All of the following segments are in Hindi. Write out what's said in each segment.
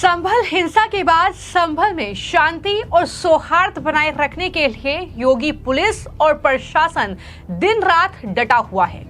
संभल हिंसा के बाद संभल में शांति और सौहार्द बनाए रखने के लिए योगी पुलिस और प्रशासन दिन रात डटा हुआ है।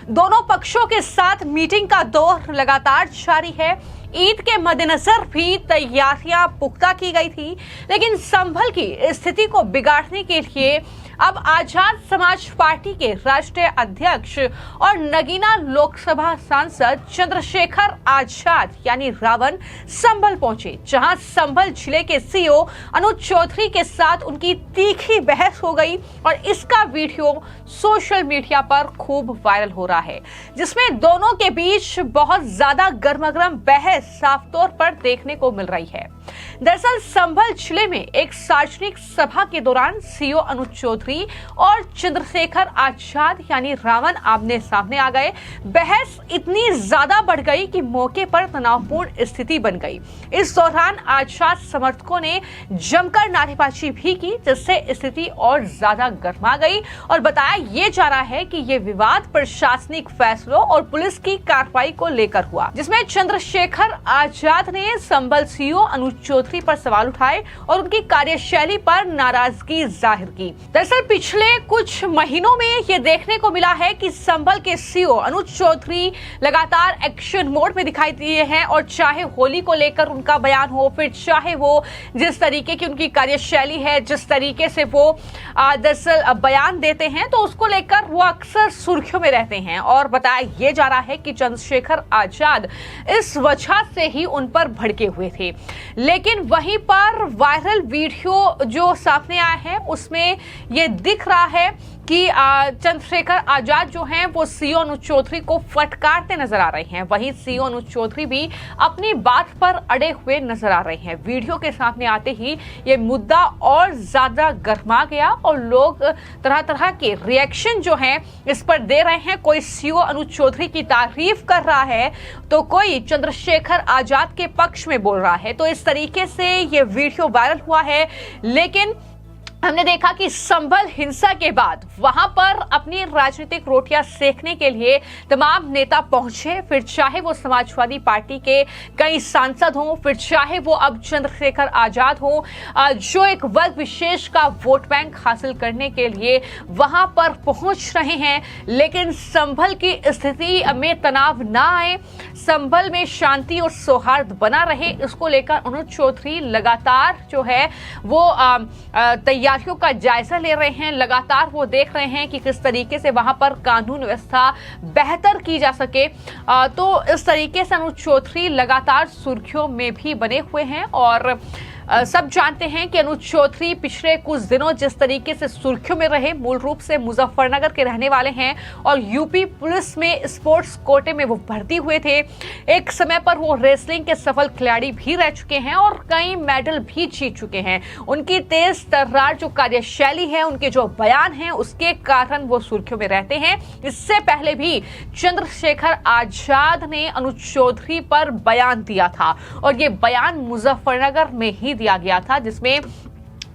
दोनों पक्षों के साथ मीटिंग का दौर लगातार जारी है। ईद के मद्देनजर भी तैयारियां पुख्ता की गई थी, लेकिन संभल की स्थिति को बिगाड़ने के लिए अब आजाद समाज पार्टी के राष्ट्रीय अध्यक्ष और नगीना लोकसभा सांसद चंद्रशेखर आजाद यानी रावण संभल पहुंचे, जहां संभल जिले के सीओ अनुज चौधरी के साथ उनकी तीखी बहस हो गई और इसका वीडियो सोशल मीडिया पर खूब वायरल हो रहा है, जिसमें दोनों के बीच बहुत ज्यादा गर्मागर्म बहस साफ तौर पर देखने को मिल रही है। दरअसल संभल जिले में एक सार्वजनिक सभा के दौरान सीओ अनुज चौधरी और चंद्रशेखर आजाद यानी रावण आमने सामने आ गए। बहस इतनी ज्यादा बढ़ गई कि मौके पर तनावपूर्ण स्थिति बन गई। इस दौरान आजाद समर्थकों ने जमकर नारेबाजी भी की, जिससे स्थिति और ज्यादा गर्मा गई और बताया ये जा रहा है कि ये विवाद प्रशासनिक फैसलों और पुलिस की कार्रवाई को लेकर हुआ, जिसमें चंद्रशेखर आजाद ने संभल सीओ अनुज चौधरी पर सवाल उठाए और उनकी कार्यशैली पर नाराजगी जाहिर की। दरअसल पिछले कुछ महीनों में ये देखने को मिला है कि संभल के सीओ अनुज चौधरी लगातार एक्शन मोड में दिखाई दिए हैं और चाहे होली को लेकर उनका बयान हो, फिर चाहे वो जिस तरीके की उनकी कार्यशैली है, जिस तरीके से वो दरअसल बयान देते हैं, तो उसको लेकर वो अक्सर सुर्खियों में रहते हैं। और बताया ये जा रहा है कि चंद्रशेखर आजाद इस वजह से ही उन पर भड़के हुए थे। लेकिन वहीं पर वायरल वीडियो जो सामने आया है उसमें ये दिख रहा है कि चंद्रशेखर आजाद जो हैं वो सीओ अनुज चौधरी को फटकारते नजर आ रहे हैं। वहीं सीओ अनुज चौधरी भी अपनी बात पर अड़े हुए नजर आ रहे हैं। वीडियो के सामने आते ही ये मुद्दा और ज्यादा गर्मा गया और लोग तरह तरह के रिएक्शन जो हैं इस पर दे रहे हैं। कोई सीओ अनुज चौधरी की तारीफ कर रहा है तो कोई चंद्रशेखर आजाद के पक्ष में बोल रहा है। तो इस तरीके से ये वीडियो वायरल हुआ है। लेकिन हमने देखा कि संभल हिंसा के बाद वहां पर अपनी राजनीतिक रोटियां सेकने के लिए तमाम नेता पहुंचे, फिर चाहे वो समाजवादी पार्टी के कई सांसद हों, फिर चाहे वो अब चंद्रशेखर आजाद हों, जो एक वर्ग विशेष का वोट बैंक हासिल करने के लिए वहां पर पहुंच रहे हैं। लेकिन संभल की स्थिति में तनाव ना आए, संभल में शांति और सौहार्द बना रहे, इसको लेकर अनुज चौधरी लगातार जो है वो तैयारियों का जायजा ले रहे हैं। लगातार वो देख रहे हैं कि किस तरीके से वहां पर कानून व्यवस्था बेहतर की जा सके। तो इस तरीके से अनुज चौधरी लगातार सुर्खियों में भी बने हुए हैं और सब जानते हैं कि अनुज चौधरी पिछले कुछ दिनों जिस तरीके से सुर्खियों में रहे, मूल रूप से मुजफ्फरनगर के रहने वाले हैं और यूपी पुलिस में स्पोर्ट्स कोटे में वो भर्ती हुए थे। एक समय पर वो रेसलिंग के सफल खिलाड़ी भी रह चुके हैं और कई मेडल भी जीत चुके हैं। उनकी तेज तर्रार जो कार्यशैली है, उनके जो बयान हैं, उसके कारण वो सुर्खियों में रहते हैं। इससे पहले भी चंद्रशेखर आजाद ने अनुज चौधरी पर बयान दिया था और ये बयान मुजफ्फरनगर में ही दिया गया था, जिसमें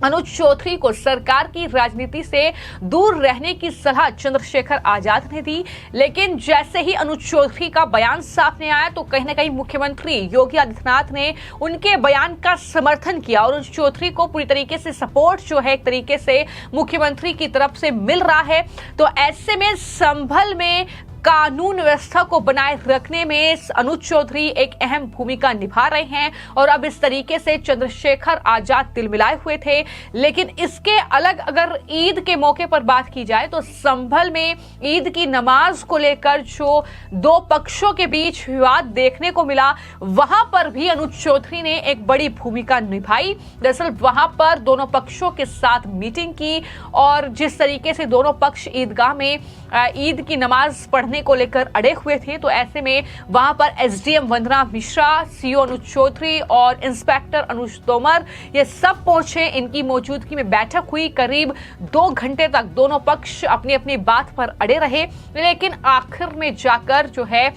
अनुज चौधरी को सरकार की राजनीति से दूर रहने की सलाह चंद्रशेखर आजाद ने दी। लेकिन जैसे ही अनुज चौधरी का बयान सामने आया तो कहीं ना कहीं मुख्यमंत्री योगी आदित्यनाथ ने उनके बयान का समर्थन किया और अनुज चौधरी को पूरी तरीके से सपोर्ट जो है एक तरीके से मुख्यमंत्री की तरफ से मिल रहा है। तो ऐसे में संभल में कानून व्यवस्था को बनाए रखने में अनुज चौधरी एक अहम भूमिका निभा रहे हैं और अब इस तरीके से चंद्रशेखर आजाद तिलमिलाए हुए थे। लेकिन इसके अलग अगर ईद के मौके पर बात की जाए तो संभल में ईद की नमाज को लेकर जो दो पक्षों के बीच विवाद देखने को मिला, वहां पर भी अनुज चौधरी ने एक बड़ी भूमिका निभाई। दरअसल वहां पर दोनों पक्षों के साथ मीटिंग की और जिस तरीके से दोनों पक्ष ईदगाह में ईद की नमाज पढ़ने को लेकर अड़े हुए थे, तो ऐसे में वहां पर एसडीएम वंदना मिश्रा, सीओ अनुज चौधरी और इंस्पेक्टर अनुज तोमर ये सब पहुंचे। इनकी मौजूदगी में बैठक हुई। करीब 2 घंटे तक दोनों पक्ष अपनी अपनी बात पर अड़े रहे, लेकिन आखिर में जाकर जो है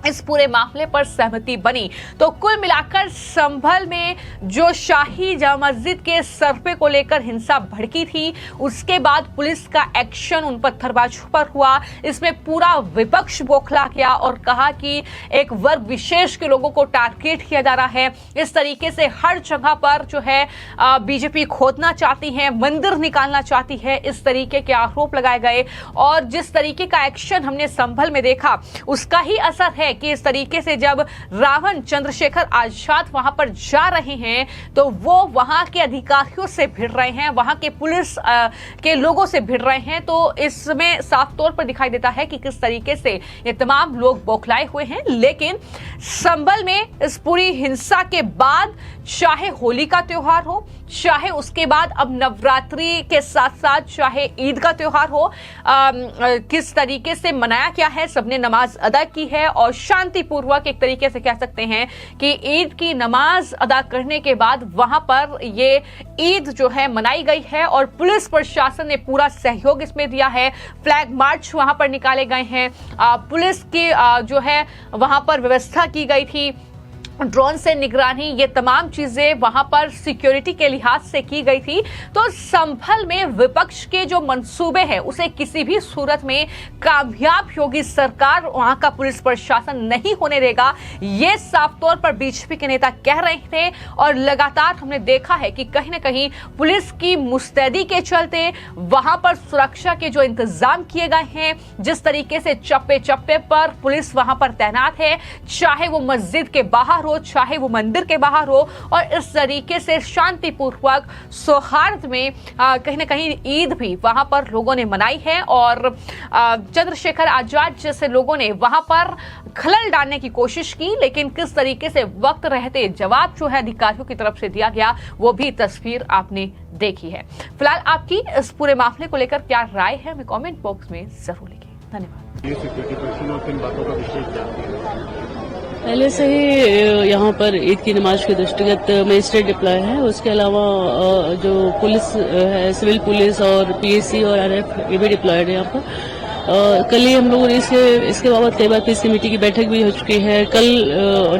इस पूरे मामले पर सहमति बनी। तो कुल मिलाकर संभल में जो शाही जामा मस्जिद के सर्वे को लेकर हिंसा भड़की थी, उसके बाद पुलिस का एक्शन उन पत्थरबाजों पर हुआ। इसमें पूरा विपक्ष बौखला गया और कहा कि एक वर्ग विशेष के लोगों को टारगेट किया जा रहा है। इस तरीके से हर जगह पर जो है बीजेपी खोदना चाहती है, मंदिर निकालना चाहती है, इस तरीके के आरोप लगाए गए। और जिस तरीके का एक्शन हमने संभल में देखा, उसका ही असर है कि इस तरीके से जब रावण चंद्रशेखर आजाद वहां पर जा रहे हैं तो वो वहां के अधिकारियों से भिड़ रहे हैं, वहां के पुलिस के लोगों से भिड़ रहे हैं। तो इसमें साफ तौर पर दिखाई देता है कि किस तरीके से ये तमाम लोग बौखलाए हुए हैं। लेकिन संभल में इस पूरी हिंसा के बाद, चाहे होली का त्योहार हो, चाहे उसके बाद अब नवरात्रि के साथ साथ चाहे ईद का त्योहार हो, किस तरीके से मनाया क्या है, सबने नमाज अदा की है और शांतिपूर्वक एक तरीके से कह सकते हैं कि ईद की नमाज अदा करने के बाद वहां पर ये ईद जो है मनाई गई है और पुलिस प्रशासन ने पूरा सहयोग इसमें दिया है। फ्लैग मार्च वहां पर निकाले गए हैं, पुलिस की जो है वहां पर व्यवस्था की गई थी, ड्रोन से निगरानी, ये तमाम चीजें वहां पर सिक्योरिटी के लिहाज से की गई थी। तो संभल में विपक्ष के जो मंसूबे हैं उसे किसी भी सूरत में कामयाब योगी सरकार, वहां का पुलिस प्रशासन नहीं होने देगा, ये साफ तौर पर बीजेपी के नेता कह रहे थे। और लगातार हमने देखा है कि कहीं ना कहीं पुलिस की मुस्तैदी के चलते वहां पर सुरक्षा के जो इंतजाम किए गए हैं, जिस तरीके से चप्पे चप्पे पर पुलिस वहां पर तैनात है, चाहे वो मस्जिद के बाहर हो, चाहे वो मंदिर के बाहर हो, और इस तरीके से शांतिपूर्वक सौहार्द में कहीं ना कहीं ईद भी वहां पर लोगों ने मनाई है। और चंद्रशेखर आजाद जैसे लोगों ने वहां पर खलल डालने की कोशिश की, लेकिन किस तरीके से वक्त रहते जवाब जो है अधिकारियों की तरफ से दिया गया, वो भी तस्वीर आपने देखी है। फिलहाल आपकी इस पूरे मामले को लेकर क्या राय है, हमें कमेंट बॉक्स में जरूर लिखिए। धन्यवाद। ये सिक्योरिटी पर्सन और किन बातों का विशेष ध्यान? पहले से ही यहाँ पर ईद की नमाज के दृष्टिगत मजिस्ट्रेट डिप्लॉय है। उसके अलावा जो पुलिस है, सिविल पुलिस और पीएससी और आरएफ, ये भी डिप्लॉयड है यहाँ पर। कल ही हम लोगों ने इसके बाबत कई बार पीस कमेटी की बैठक भी हो चुकी है। कल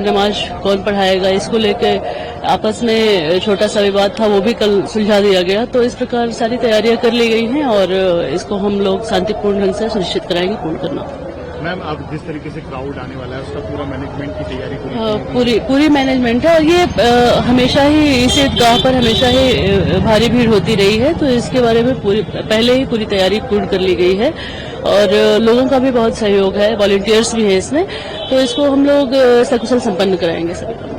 नमाज कौन पढ़ाएगा, इसको लेकर आपस में छोटा सा विवाद था, वो भी कल सुलझा दिया गया। तो इस प्रकार सारी तैयारियां कर ली गई हैं और इसको हम लोग शांतिपूर्ण ढंग से सुनिश्चित कराएंगे पूर्ण करना। मैम, अब जिस तरीके से क्राउड आने वाला है, उसका पूरा मैनेजमेंट की तैयारी पूरी मैनेजमेंट है। और ये हमेशा ही इस ईदगाह पर हमेशा ही भारी भीड़ होती रही है, तो इसके बारे में पहले ही पूरी तैयारी पूर्ण कर ली गई है और लोगों का भी बहुत सहयोग है, वॉलंटियर्स भी है इसमें। तो इसको हम लोग सकुशल संपन्न कराएंगे सभी काम।